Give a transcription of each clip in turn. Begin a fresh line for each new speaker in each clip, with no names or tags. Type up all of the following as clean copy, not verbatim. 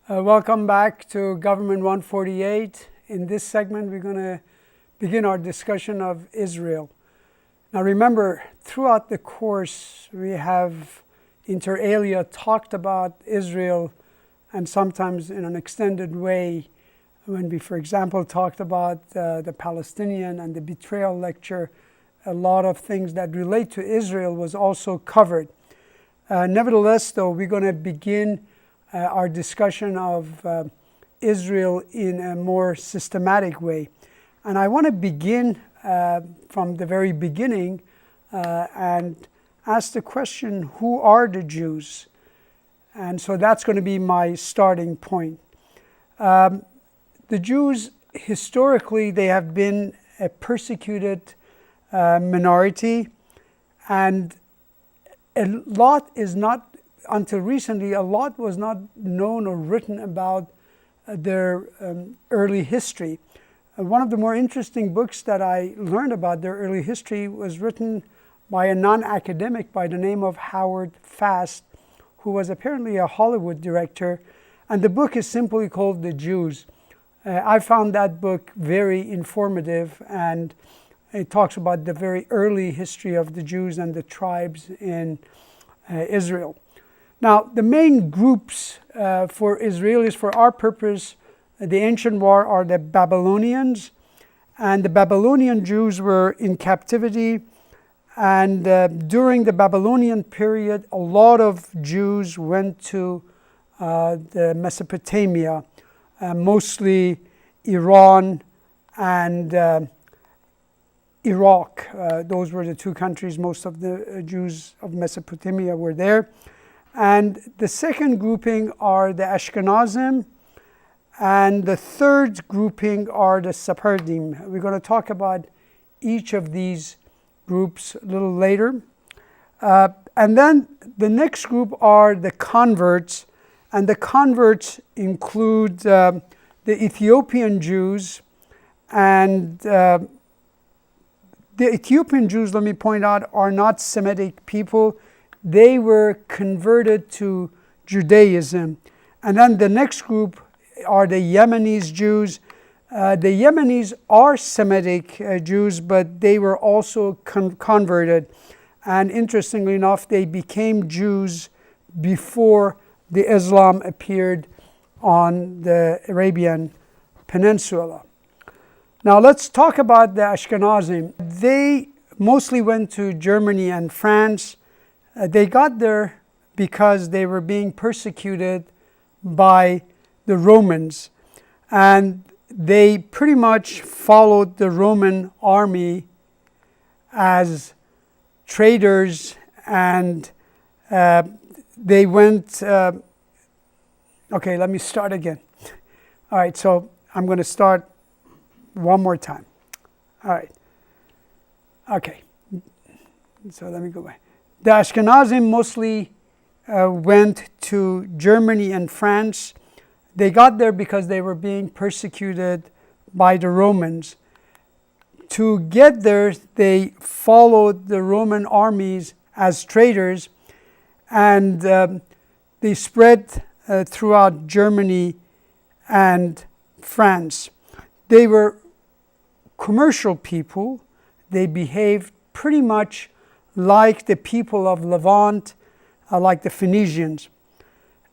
Welcome back to Government 148. In this segment, we're going to begin our discussion of Israel. Now remember, throughout the course, we have inter alia talked about Israel, and sometimes in an extended way when we, for example, talked about the Palestinian and the betrayal lecture. A lot of things that relate to Israel was also covered. Nevertheless, though, we're going to begin our discussion of Israel in a more systematic way. And I want to begin from the very beginning and ask the question, who are the Jews? And so that's going to be my starting point. The Jews, historically, they have been a persecuted minority, and a lot is not, until recently, a lot was not known or written about their early history. One of the more interesting books that I learned about their early history was written by a non-academic by the name of Howard Fast, who was apparently a Hollywood director, and the book is simply called The Jews. I found that book very informative, and it talks about the very early history of the Jews and the tribes in Israel. Now, the main groups for Israelis, for our purpose, the ancient war, are the Babylonians. And the Babylonian Jews were in captivity. And during the Babylonian period, a lot of Jews went to the Mesopotamia, mostly Iran and Iraq. Those were the two countries. Most of the Jews of Mesopotamia were there. And the second grouping are the Ashkenazim, and the third grouping are the Sephardim. We're going to talk about each of these groups a little later. And then the next group are the converts, and the converts include the Ethiopian Jews. And the Ethiopian Jews, let me point out, are not Semitic people. They were converted to Judaism. And then the next group are the Yemenis Jews. The Yemenis are Semitic Jews, but they were also converted. And interestingly enough, they became Jews before the Islam appeared on the Arabian Peninsula. Now let's talk about the Ashkenazim. They mostly went to Germany and France. They got there because they were being persecuted by the Romans, and they pretty much followed the Roman army as traders, and they went, okay, let me start again. All right, so I'm going to start one more time. All right. Okay. So let me go back. The Ashkenazim mostly went to Germany and France. They got there because they were being persecuted by the Romans. To get there, they followed the Roman armies as traders, and they spread throughout Germany and France. They were commercial people. They behaved pretty much like the people of Levant, like the Phoenicians.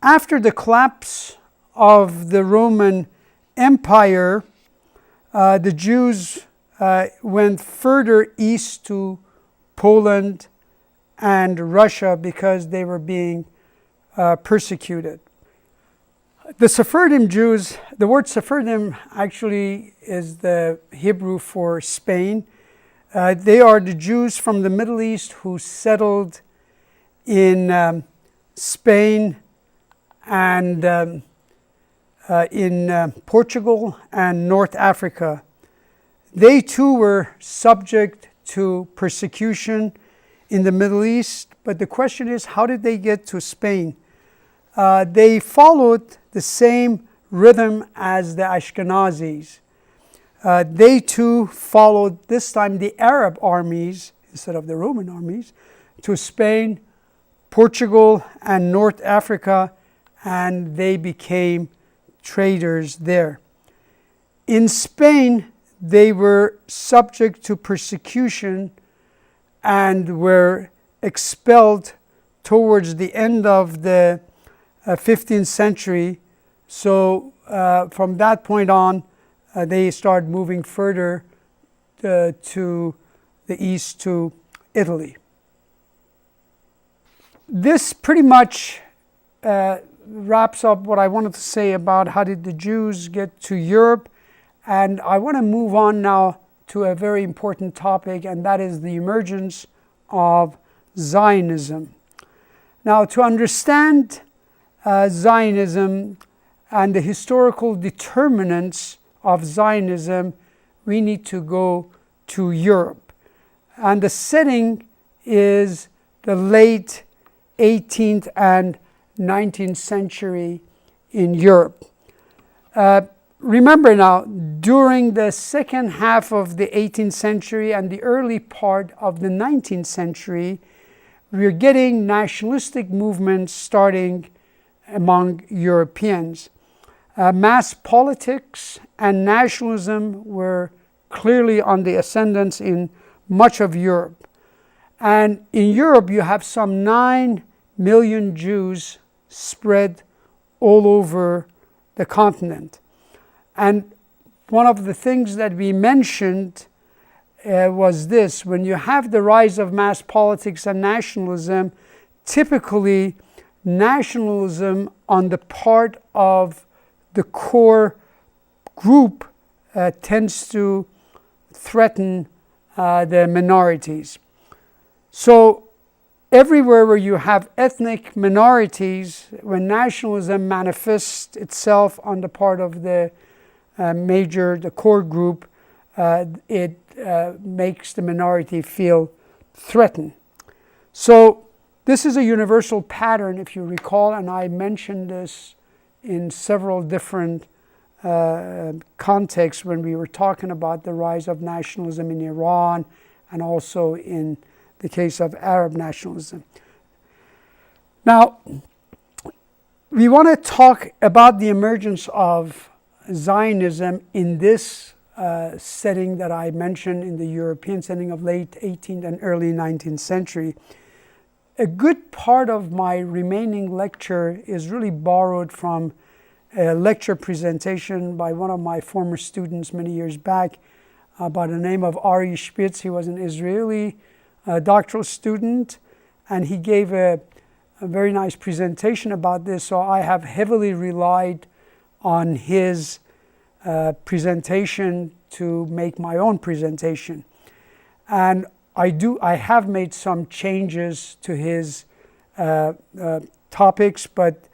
After the collapse of the Roman Empire, the Jews went further east to Poland and Russia because they were being persecuted. The Sephardim Jews, the word Sephardim actually is the Hebrew for Spain. They are the Jews from the Middle East who settled in Spain and in Portugal and North Africa. They too were subject to persecution in the Middle East, but the question is, how did they get to Spain? They followed the same rhythm as the Ashkenazis. They too followed, this time, the Arab armies instead of the Roman armies, to Spain, Portugal, and North Africa, and they became traders there. In Spain, they were subject to persecution and were expelled towards the end of the 15th century. So from that point on, they started moving further to the east, to Italy. This pretty much wraps up what I wanted to say about how did the Jews get to Europe. And I want to move on now to a very important topic, and that is the emergence of Zionism. Now, to understand Zionism and the historical determinants of Zionism, we need to go to Europe. And the setting is the late 18th and 19th century in Europe. Remember now, during the second half of the 18th century and the early part of the 19th century, we're getting nationalistic movements starting among Europeans. Mass politics and nationalism were clearly on the ascendance in much of Europe. And in Europe, you have some 9 million Jews spread all over the continent. And one of the things that we mentioned was this: when you have the rise of mass politics and nationalism, typically nationalism on the part of the core group tends to threaten the minorities. So everywhere where you have ethnic minorities, when nationalism manifests itself on the part of the the core group, it makes the minority feel threatened. So this is a universal pattern, if you recall, and I mentioned this in several different contexts when we were talking about the rise of nationalism in Iran and also in the case of Arab nationalism. Now, we want to talk about the emergence of Zionism in this setting that I mentioned, in the European setting of late 18th and early 19th century. A good part of my remaining lecture is really borrowed from a lecture presentation by one of my former students many years back by the name of Ari Spitz. He was an Israeli doctoral student, and he gave a very nice presentation about this. So I have heavily relied on his presentation to make my own presentation. And I have made some changes to his topics, but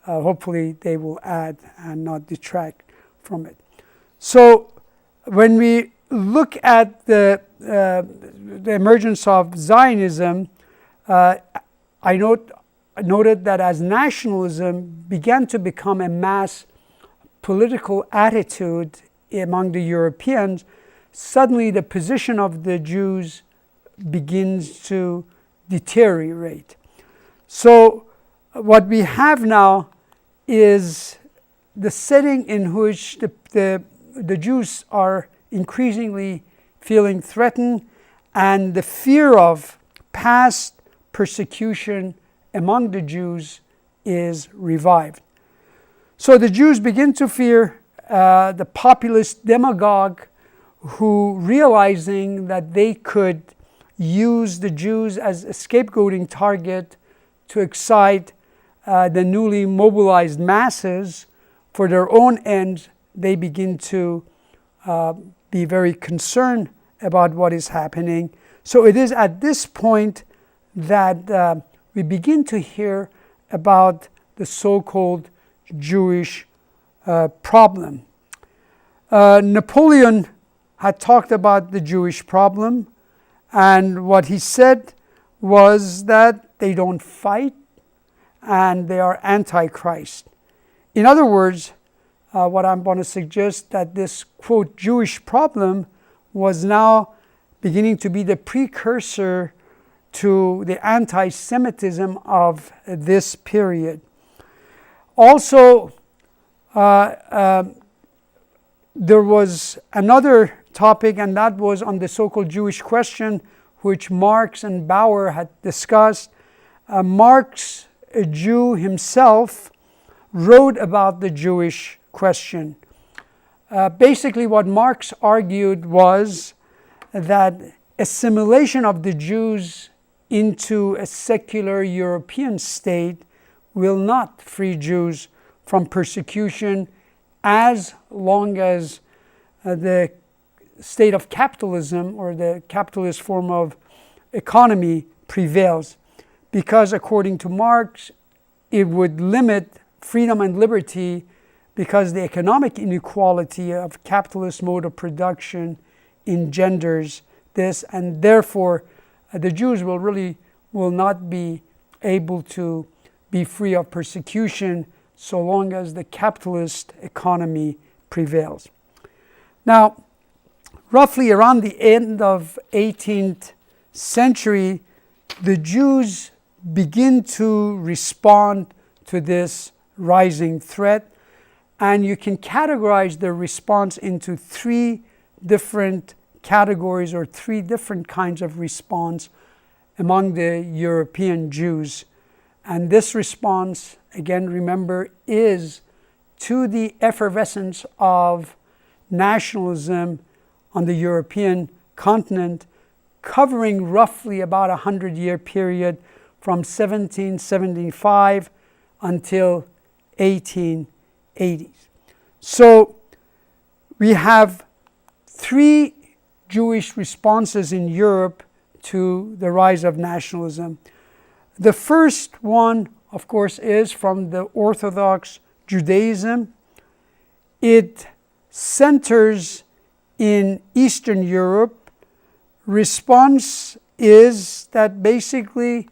hopefully they will add and not detract from it. So when we look at the emergence of Zionism, I noted that as nationalism began to become a mass political attitude among the Europeans, suddenly the position of the Jews begins to deteriorate. So what we have now is the setting in which the Jews are increasingly feeling threatened, and the fear of past persecution among the Jews is revived. So the Jews begin to fear the populist demagogue who, realizing that they could use the Jews as a scapegoating target to excite the newly mobilized masses for their own ends, they begin to be very concerned about what is happening. So it is at this point that we begin to hear about the so-called Jewish problem. Napoleon had talked about the Jewish problem, and what he said was that they don't fight and they are antichrist. In other words, what I'm going to suggest, that this, quote, Jewish problem was now beginning to be the precursor to the anti-Semitism of this period. Also, there was another topic, and that was on the so-called Jewish question, which Marx and Bauer had discussed. Marx, a Jew himself, wrote about the Jewish question. Basically, what Marx argued was that assimilation of the Jews into a secular European state will not free Jews from persecution as long as the state of capitalism or the capitalist form of economy prevails. Because according to Marx, it would limit freedom and liberty because the economic inequality of capitalist mode of production engenders this, and therefore the Jews will not be able to be free of persecution so long as the capitalist economy prevails. Now, roughly around the end of 18th century, the Jews begin to respond to this rising threat, and you can categorize their response into three different categories or three different kinds of response among the European Jews. And this response, again, remember, is to the effervescence of nationalism on the European continent, covering roughly about a 100-year period from 1775 until 1880s. So we have three Jewish responses in Europe to the rise of nationalism. The first one, of course, is from the Orthodox Judaism. It centers in Eastern Europe. Response is that basically,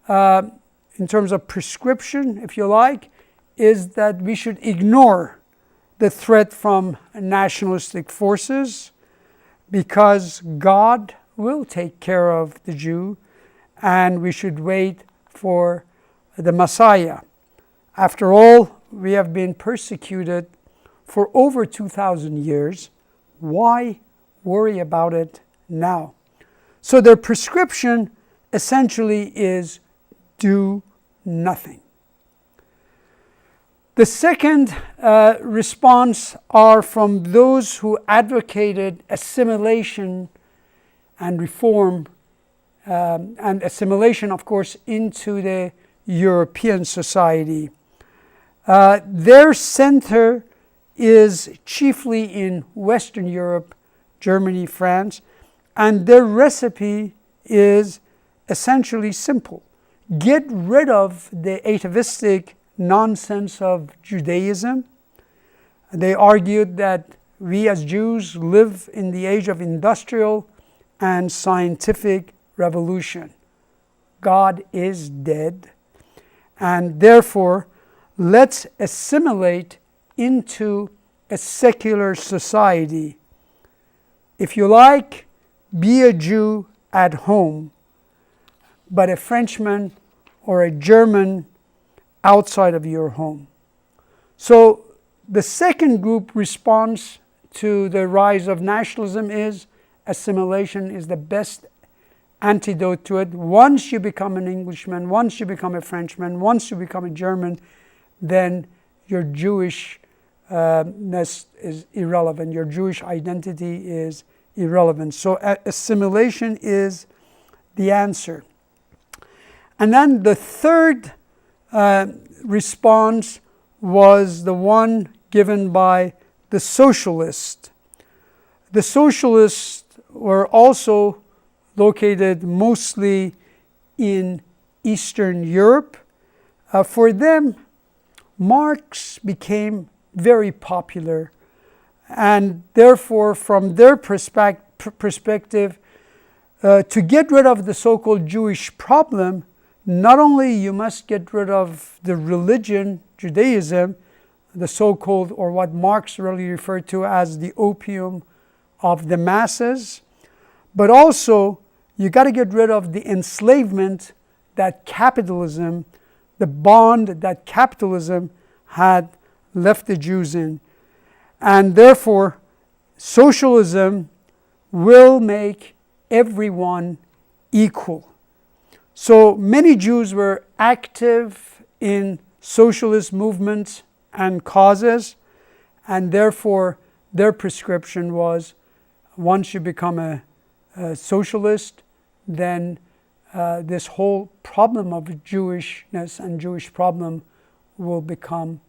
in terms of prescription, if you like, is that we should ignore the threat from nationalistic forces because God will take care of the Jew, and we should wait for the Messiah. After all, we have been persecuted for over 2,000 years. Why worry about it now? So their prescription essentially is do nothing. The second response are from those who advocated assimilation and reform, and assimilation, of course, into the European society. Their center is chiefly in Western Europe, Germany, France, and their recipe is essentially simple. Get rid of the atavistic nonsense of Judaism. They argued that we as Jews live in the age of industrial and scientific revolution. God is dead, and therefore let's assimilate into a secular society. If you like, be a Jew at home, but a Frenchman or a German outside of your home. So the second group response to the rise of nationalism is assimilation is the best antidote to it. Once you become an Englishman, once you become a Frenchman, once you become a German, then your Jewishness is irrelevant. Your Jewish identity is irrelevant. So assimilation is the answer. And then the third response was the one given by the socialists. The socialists were also located mostly in Eastern Europe. For them, Marx became very popular, and therefore, from their perspective, to get rid of the so-called Jewish problem, not only you must get rid of the religion, Judaism, the so-called, or what Marx really referred to as the opium of the masses, but also you got to get rid of the enslavement that capitalism, the bond that capitalism had left the Jews in. And therefore, socialism will make everyone equal. So many Jews were active in socialist movements and causes, and therefore their prescription was, once you become a socialist, then this whole problem of Jewishness and Jewish problem will become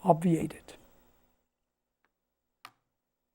obviated.